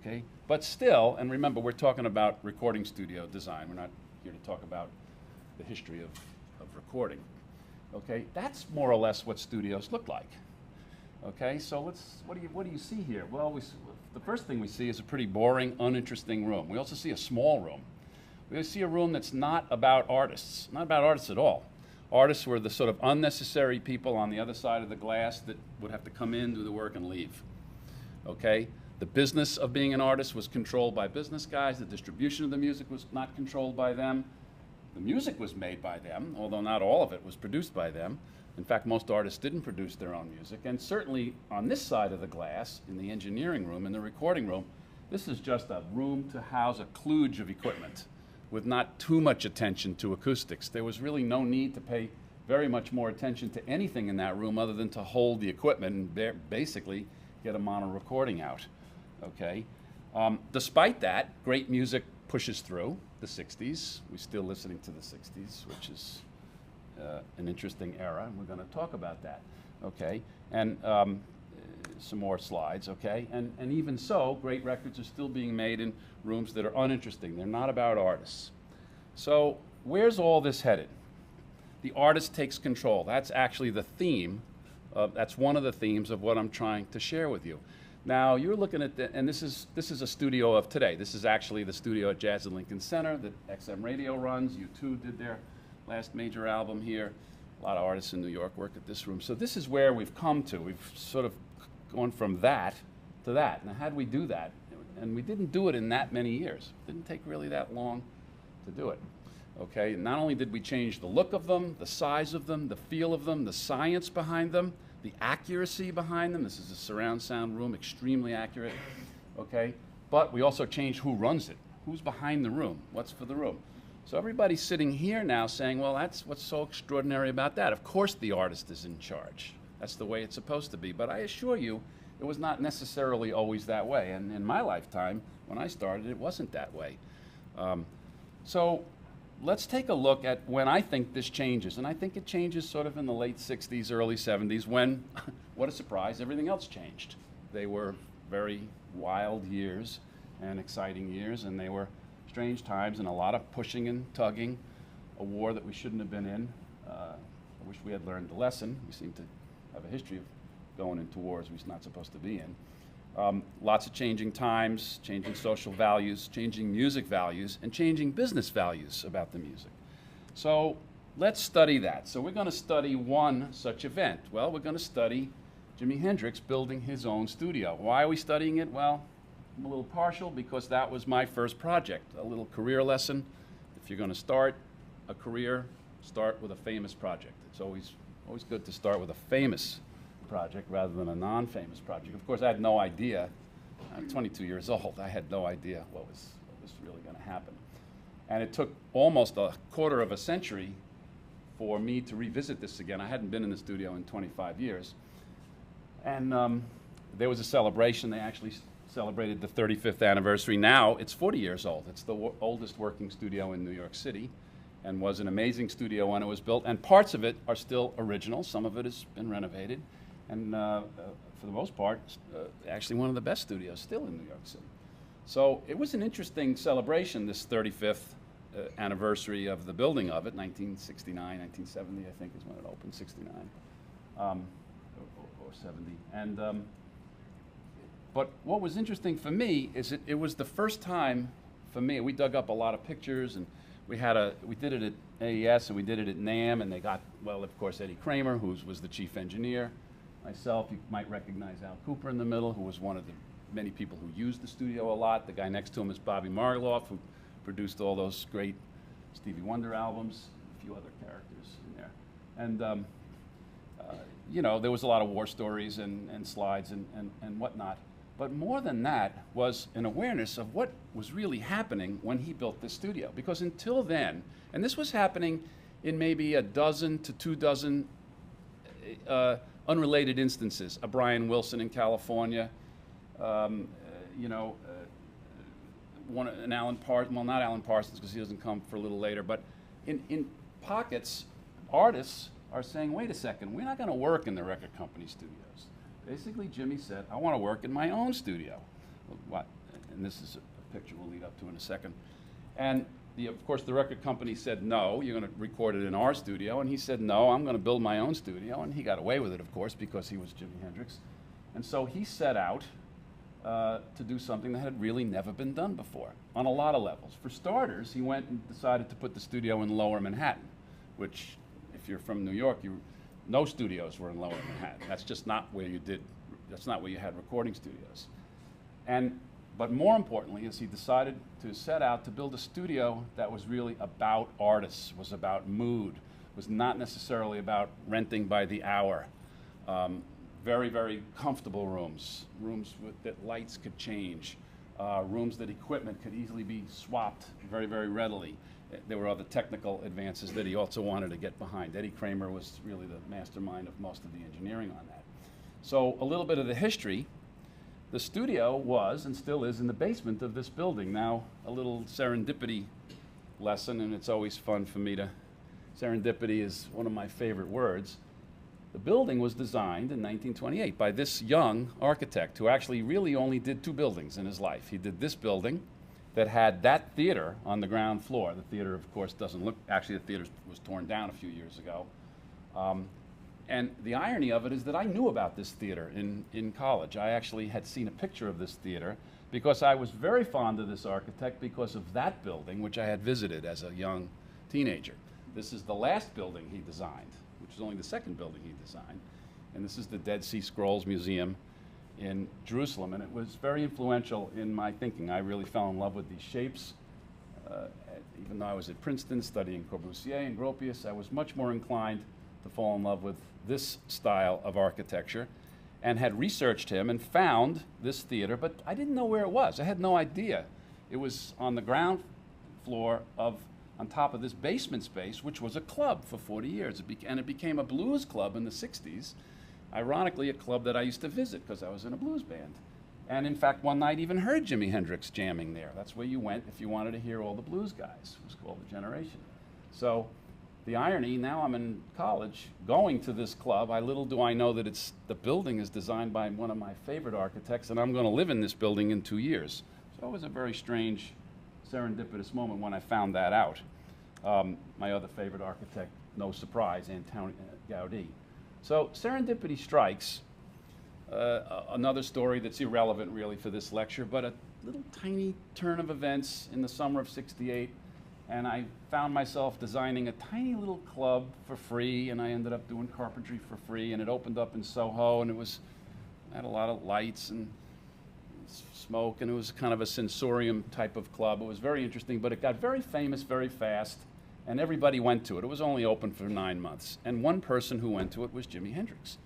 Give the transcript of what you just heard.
okay? But still, and remember, we're talking about recording studio design. We're not here to talk about the history of recording, okay? That's more or less what studios look like, okay? So what do you see here? Well, the first thing we see is a pretty boring, uninteresting room. We also see a small room. We see a room that's not about artists, not about artists at all. Artists were the sort of unnecessary people on the other side of the glass that would have to come in, do the work, and leave, okay? The business of being an artist was controlled by business guys. The distribution of the music was not controlled by them. The music was made by them, although not all of it was produced by them. In fact, most artists didn't produce their own music. And certainly on this side of the glass, in the engineering room, in the recording room, this is just a room to house a kludge of equipment with not too much attention to acoustics. There was really no need to pay very much more attention to anything in that room other than to hold the equipment and basically get a mono recording out, okay? Despite that, great music pushes through the 60s. We're still listening to the 60s, which is an interesting era, and we're going to talk about that, okay? And some more slides, okay? And even so, great records are still being made in rooms that are uninteresting. They're not about artists. So where's all this headed? The artist takes control. That's actually the theme. That's one of the themes of what I'm trying to share with you. Now, you're looking at and this is a studio of today. This is actually the studio at Jazz at Lincoln Center that XM Radio runs. U2 did their last major album here. A lot of artists in New York work at this room. So this is where we've come to. We've sort of gone from that to that. Now, how do we do that? And we didn't do it in that many years. It didn't take really that long to do it. Okay, not only did we change the look of them, the size of them, the feel of them, the science behind them, the accuracy behind them. This is a surround sound room, extremely accurate, okay? But we also changed who runs it, who's behind the room, what's for the room. So everybody's sitting here now saying, well, that's what's so extraordinary about that. Of course the artist is in charge. That's the way it's supposed to be. But I assure you, it was not necessarily always that way. And in my lifetime, when I started, it wasn't that way. So let's take a look at when I think this changes. And I think it changes sort of in the late 60s, early 70s, when, what a surprise, everything else changed. They were very wild years and exciting years, and they were strange times and a lot of pushing and tugging, a war that we shouldn't have been in. I wish we had learned the lesson. We seem to have a history of going into wars we're not supposed to be in. Lots of changing times, changing social values, changing music values, and changing business values about the music. So let's study that. So we're going to study one such event. Well, we're going to study Jimi Hendrix building his own studio. Why are we studying it? Well, I'm a little partial because that was my first project, a little career lesson. If you're going to start a career, start with a famous project. It's always good to start with a famous project rather than a non-famous project. Of course, I had no idea. I'm 22 years old. I had no idea what was really going to happen. And it took almost a quarter of a century for me to revisit this again. I hadn't been in the studio in 25 years. And there was a celebration. They actually celebrated the 35th anniversary. Now it's 40 years old. It's the oldest working studio in New York City and was an amazing studio when it was built. And parts of it are still original. Some of it has been renovated. And for the most part, actually one of the best studios still in New York City. So it was an interesting celebration, this 35th anniversary of the building of it, 1969, 1970, I think is when it opened, 69 or 70. And but what was interesting for me is it was the first time for me. We dug up a lot of pictures, and we did it at AES and we did it at NAMM, and they got, well, of course, Eddie Kramer, who was the chief engineer. Myself, you might recognize Al Cooper in the middle, who was one of the many people who used the studio a lot. The guy next to him is Bobby Margoloff, who produced all those great Stevie Wonder albums, a few other characters in there. And you know, there was a lot of war stories and slides and whatnot. But more than that was an awareness of what was really happening when he built this studio. Because until then, and this was happening in maybe a dozen to 2 dozen unrelated instances, a Brian Wilson in California, you know, an Alan Parsons, well, not Alan Parsons because he doesn't come for a little later, but in pockets, artists are saying, wait a second, we're not going to work in the record company studios. Basically, Jimmy said, I want to work in my own studio. What? and this is a picture we'll lead up to in a second. And of course, the record company said, no, you're going to record it in our studio. And he said, no, I'm going to build my own studio. And he got away with it, of course, because he was Jimi Hendrix. And so he set out to do something that had really never been done before on a lot of levels. For starters, he went and decided to put the studio in Lower Manhattan, which, if you're from New York, no studios were in Lower Manhattan. That's just not where that's not where you had recording studios. But more importantly is he decided to set out to build a studio that was really about artists, was about mood, was not necessarily about renting by the hour. Very, very comfortable rooms, that lights could change, rooms that equipment could easily be swapped very, very readily. There were other technical advances that he also wanted to get behind. Eddie Kramer was really the mastermind of most of the engineering on that. So a little bit of the history. The studio was and still is in the basement of this building. Now, a little serendipity lesson, and it's always fun for me to, serendipity is one of my favorite words. The building was designed in 1928 by this young architect who actually really only did 2 buildings in his life. He did this building that had that theater on the ground floor. The theater, of course, doesn't look, actually the theater was torn down a few years ago. And the irony of it is that I knew about this theater in college. I actually had seen a picture of this theater because I was very fond of this architect because of that building, which I had visited as a young teenager. This is the last building he designed, which is only the second building he designed. And this is the Dead Sea Scrolls Museum in Jerusalem. And it was very influential in my thinking. I really fell in love with these shapes. Even though I was at Princeton studying Corbusier and Gropius, I was much more inclined to fall in love with this style of architecture, and had researched him and found this theater, but I didn't know where it was. I had no idea. It was on the ground floor on top of this basement space, which was a club for 40 years. And it became a blues club in the 60s. Ironically, a club that I used to visit because I was in a blues band. And in fact, one night even heard Jimi Hendrix jamming there. That's where you went if you wanted to hear all the blues guys. It was called The Generation. So the irony, now I'm in college, going to this club, little do I know that the building is designed by one of my favorite architects, and I'm going to live in this building in 2 years. So it was a very strange, serendipitous moment when I found that out. My other favorite architect, no surprise, Antonio Gaudí. So serendipity strikes. Another story that's irrelevant really for this lecture, but a little tiny turn of events in the summer of '68. And I found myself designing a tiny little club for free, and I ended up doing carpentry for free, and it opened up in Soho, and it had a lot of lights and smoke, and it was kind of a sensorium type of club. It was very interesting, but it got very famous very fast, and everybody went to it. It was only open for 9 months, and one person who went to it was Jimi Hendrix.